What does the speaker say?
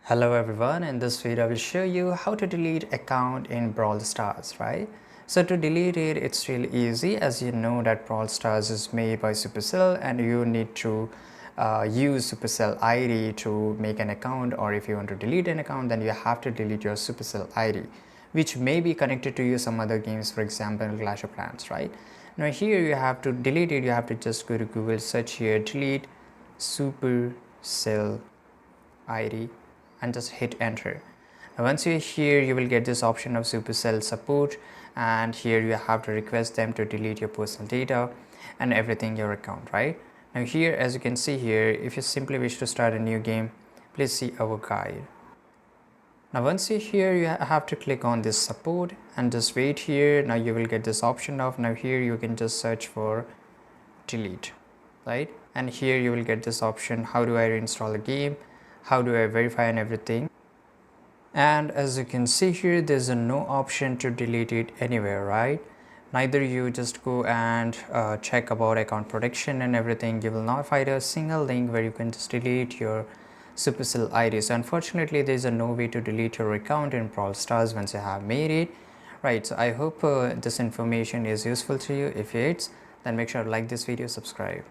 Hello everyone, in this video I will show you how to delete account in Brawl Stars, right? So to delete it, it's really easy. As you know that Brawl Stars is made by Supercell and you need to use Supercell ID to make an account, or if you want to delete an account then you have to delete your Supercell ID which may be connected to you some other games, for example Clash of Clans, right? Now here you have to delete it, you have to just go to Google, search here delete Supercell ID and just hit enter. Now once you're here you will get this option of Supercell support, and here you have to request them to delete your personal data and everything your account, right? Now here, as you can see here, if you simply wish to start a new game, please see our guide. Now once you're here you have to click on this support and just wait here. Now you will get this option of, now here you can just search for delete, right? And here you will get this option, how do I reinstall a game, how do I verify and everything. And as you can see here, there's a no option to delete it anywhere, right? Neither you just go and check about account protection and everything, you will not find a single link where you can just delete your Supercell ID. So unfortunately there's a no way to delete your account in Brawl Stars once you have made it, right? So I hope this information is useful to you. If it's, then make sure to like this video, subscribe.